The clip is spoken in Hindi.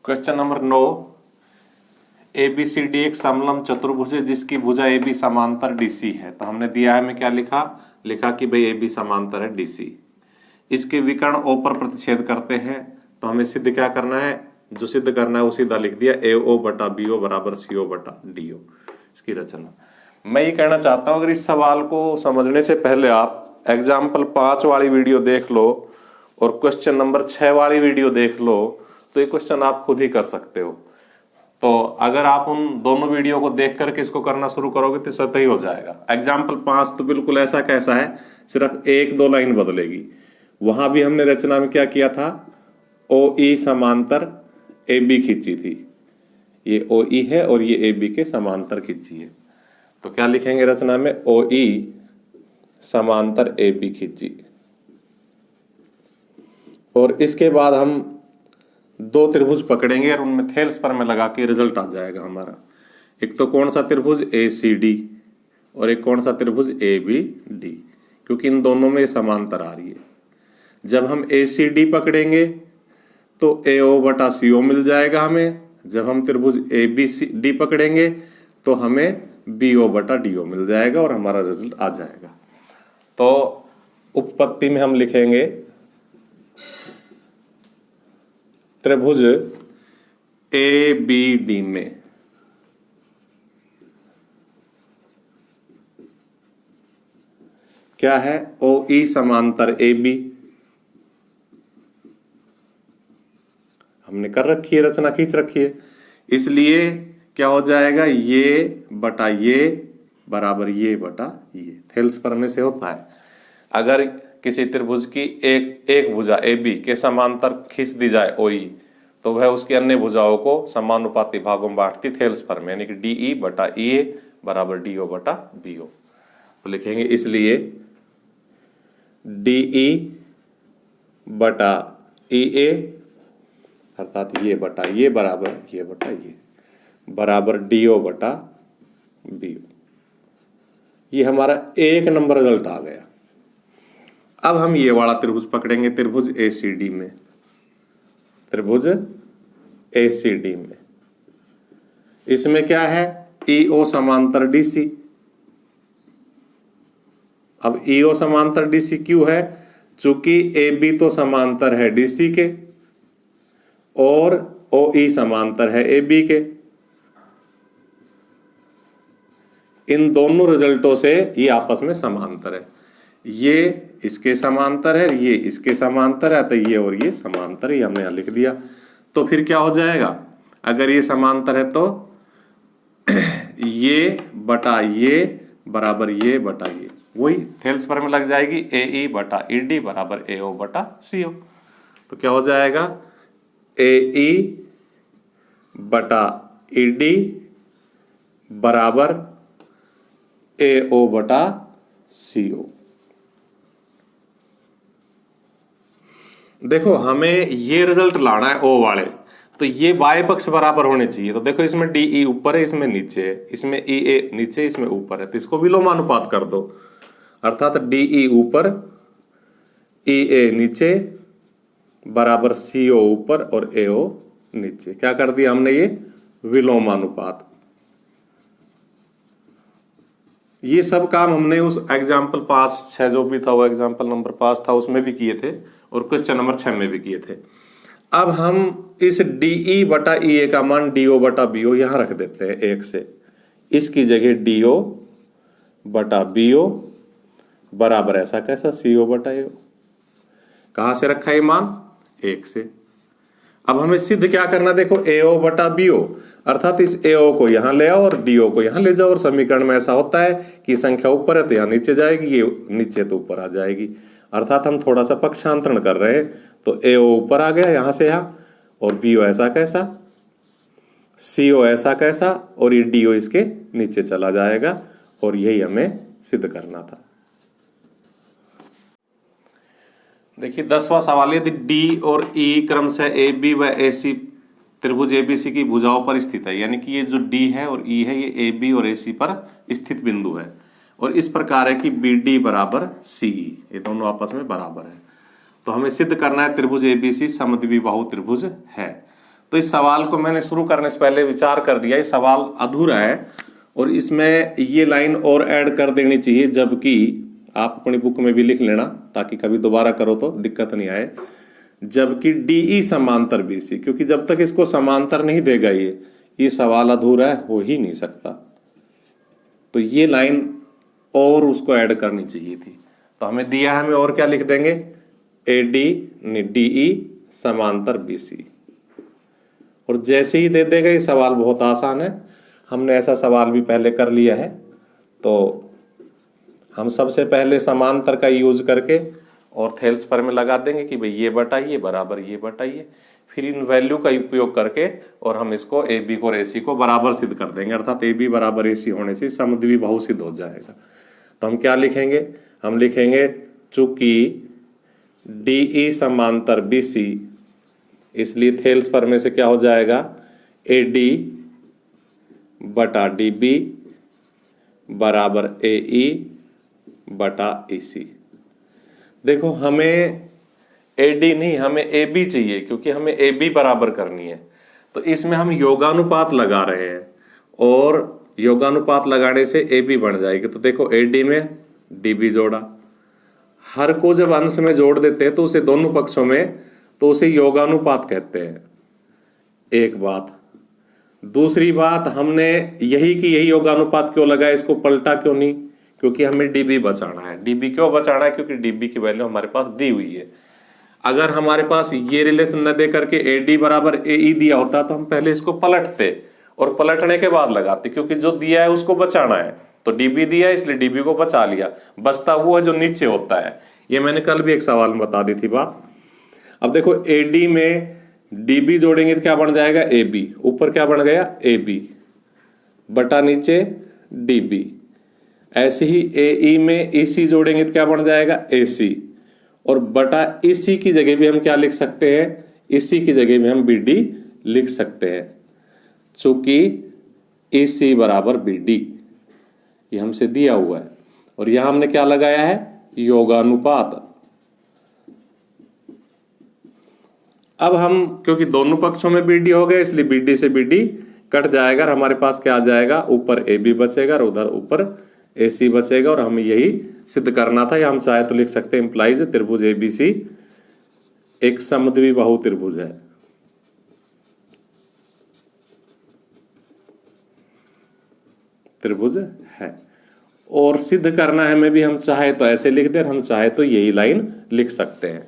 क्वेश्चन नंबर 9, ABCD एक समलंब चतुर्भुज है जिसकी भुजा AB समांतर DC है। तो हमने दिया है में क्या लिखा कि भाई AB समांतर है DC। इसके विकर्ण O पर प्रतिच्छेद करते हैं। तो हमें सिद्ध क्या करना है, जो सिद्ध करना है वो सीधा लिख दिया, AO बटा BO बराबर CO बटा DO। इसकी रचना मैं ये कहना चाहता हूँ, अगर इस सवाल को समझने से पहले आप एग्जाम्पल 5 वाली वीडियो देख लो और क्वेश्चन नंबर 6 वाली वीडियो देख लो तो ये क्वेश्चन आप खुद ही कर सकते हो। तो अगर आप उन दोनों वीडियो को देख करके इसको करना शुरू करोगे तो स्वतः ही हो जाएगा। एग्जाम्पल 5 तो बिल्कुल ऐसा कैसा है, सिर्फ 1-2 लाइन बदलेगी। वहां भी हमने रचना में क्या किया था, OE समांतर AB खींची थी। ये OE है और ये AB के समांतर खींची है। तो क्या लिखेंगे रचना में, OE समांतर AB खींची। और इसके बाद हम 2 त्रिभुज पकड़ेंगे और उनमें थेल्स पर में लगा के रिजल्ट आ जाएगा हमारा। एक तो कौन सा त्रिभुज ACD और एक कौन सा त्रिभुज ABD, क्योंकि इन दोनों में समांतर आ रही है। जब हम ACD पकड़ेंगे तो AO बटा CO मिल जाएगा हमें। जब हम त्रिभुज ABCD पकड़ेंगे तो हमें BO बटा DO मिल जाएगा और हमारा रिजल्ट आ जाएगा। तो उपपत्ति में हम लिखेंगे त्रिभुज ABD में क्या है, OE समांतर AB। हमने कर रखी है, रचना खींच रखी है, इसलिए क्या हो जाएगा, ये बटा ये बराबर ये बटा ये। थेल्स परमे से होता है, अगर किसी त्रिभुज की एक भुजा AB के समांतर खींच दी जाए OE तो वह उसकी अन्य भुजाओं को समानुपाती भागों में बांटती थेल्स परमे, यानी कि DE बटा EA बराबर DO बटा BO। तो लिखेंगे इसलिए DE बटा EA अर्थात ये बटा ये बराबर ये बटा ये बराबर DO बटा BO। ये हमारा 1 नंबर रिजल्ट आ गया। अब हम ये वाला त्रिभुज पकड़ेंगे, त्रिभुज ACD में। त्रिभुज ACD में इसमें क्या है, EO समांतर DC। अब EO समांतर DC क्यों है, चूंकि AB तो समांतर है DC के और OE समांतर है AB के। इन दोनों रिजल्टों से ये आपस में समांतर है। ये इसके समांतर है, ये इसके समांतर है, तो ये और ये समांतर है। ये हमने यहां लिख दिया। तो फिर क्या हो जाएगा, अगर ये समांतर है तो ये बटा ये बराबर ये बटा ये, वही थेल्स पर में लग जाएगी। AE बटा ED बराबर AO बटा CO। तो क्या हो जाएगा, AE बटा ED बराबर AO बटा CO। देखो हमें ये रिजल्ट लाना है O वाले, तो ये बाएं पक्ष बराबर होने चाहिए। तो देखो इसमें DE ऊपर है, इसमें नीचे है, इसमें EA नीचे, इसमें ऊपर है, तो इसको विलोमानुपात कर दो। अर्थात DE ऊपर EA नीचे बराबर CO ऊपर और AO नीचे। क्या कर दिया हमने, ये विलोमानुपात। ये सब काम हमने उस एग्जाम्पल 5-6 जो भी था, वो एग्जाम्पल नंबर 5 था, उसमें भी किए थे और क्वेश्चन नंबर 6 में भी किए थे। अब हम इस DE बटा EA का मान DO बटा BO यहां रख देते हैं 1 से। इसकी जगह DO बटा BO बराबर ऐसा कैसा CO बटा AO। कहां से रखा है मान, 1 से। अब हमें सिद्ध क्या करना, देखो AO बटा BO अर्थात इस AO को यहां ले आओ और DO को यहां ले जाओ। और समीकरण में ऐसा होता है कि संख्या ऊपर है तो यहां नीचे जाएगी, ये नीचे तो ऊपर आ जाएगी। अर्थात हम थोड़ा सा पक्षांतरण कर रहे हैं, तो AO ऊपर आ गया यहां से यहां, और BO ऐसा कैसा, CO ऐसा कैसा, और ये DO इसके नीचे चला जाएगा। और यही हमें सिद्ध करना था। देखिए 10वां सवाल, यदि D और E क्रमशः AB व AC त्रिभुज ABC की भुजाओं पर स्थित है, यानी कि ये जो D है और E है ये AB और AC पर स्थित बिंदु है, और इस प्रकार है कि BD बराबर CE, ये दोनों आपस में बराबर है। तो हमें सिद्ध करना है त्रिभुज ABC समद्विबाहु त्रिभुज है। तो इस सवाल को मैंने शुरू करने से पहले विचार कर लिया, ये सवाल अधूरा है और इसमें ये लाइन और ऐड कर देनी चाहिए, जबकि आप अपनी बुक में भी लिख लेना ताकि कभी दोबारा करो तो दिक्कत नहीं आए। जबकि डीई समांतर बीसी, क्योंकि जब तक इसको समांतर नहीं देगा ये सवाल अधूरा हो ही नहीं सकता। तो ये लाइन और उसको ऐड करनी चाहिए थी। तो हमें दिया है, हमें और क्या लिख देंगे, डीई समांतर बीसी। और जैसे ही दे देगा, ये सवाल बहुत आसान है, हमने ऐसा सवाल भी पहले कर लिया है। तो हम सबसे पहले समांतर का यूज करके और थेल्स पर में लगा देंगे कि भाई ये बटा ये बराबर ये बटा ये, फिर इन वैल्यू का उपयोग करके और हम इसको ए बी को और ए सी को बराबर सिद्ध कर देंगे, अर्थात ए बी बराबर ए सी होने से समद्विबाहु बहुसिद्ध हो जाएगा। तो हम क्या लिखेंगे, हम लिखेंगे चूंकि डीई समांतर बीसी, इसलिए थेल्स पर में से क्या हो जाएगा, ए डी बटा डी बी बराबर ए ई बटा ए सी। देखो हमें ए डी नहीं, हमें ए बी चाहिए, क्योंकि हमें ए बी बराबर करनी है। तो इसमें हम योगानुपात लगा रहे हैं और योगानुपात लगाने से ए बी बन जाएगी। तो देखो ए डी में डी बी जोड़ा, हर को जब अंश में जोड़ देते हैं तो उसे दोनों पक्षों में, तो उसे योगानुपात कहते हैं। एक बात, दूसरी बात, हमने यही योगानुपात क्यों लगाया, इसको पलटा क्यों नहीं, क्योंकि हमें डीबी बचाना है। डीबी क्यों बचाना है, क्योंकि डीबी की वैल्यू हमारे पास दी हुई है। अगर हमारे पास ये रिलेशन न दे करके ए डी बराबर ए ई दिया होता तो हम पहले इसको पलटते और पलटने के बाद लगाते, क्योंकि जो दिया है उसको बचाना है। तो डीबी दिया है इसलिए डीबी को बचा लिया, बचता वो है जो नीचे होता है। ये मैंने कल भी एक सवाल में बता दी थी बात। अब देखो ए डी में डीबी जोड़ेंगे तो क्या बन जाएगा, ए बी, ऊपर क्या बन गया, ए बी बटा नीचे डीबी। ऐसे ही ए ई में ई सी जोड़ेंगे तो क्या बन जाएगा, ए सी, और बटा इसी की जगह भी हम क्या लिख सकते हैं, इसी की जगह में हम बी डी लिख सकते हैं, चूंकि ई सी बराबर बी डी ये हमसे दिया हुआ है। और यहां हमने क्या लगाया है, योगानुपात। अब हम क्योंकि दोनों पक्षों में बी डी हो गए इसलिए बी डी से बी डी कट जाएगा, हमारे पास क्या आ जाएगा, ऊपर ए बी बचेगा और उधर ऊपर ए सी बचेगा। और हमें यही सिद्ध करना था, या हम चाहे तो लिख सकते हैं इंप्लाइज त्रिभुज एबीसी एक समद्विबाहु त्रिभुज है। त्रिभुज है और सिद्ध करना है हमें भी, हम चाहे तो ऐसे लिख दे, हम चाहे तो यही लाइन लिख सकते हैं।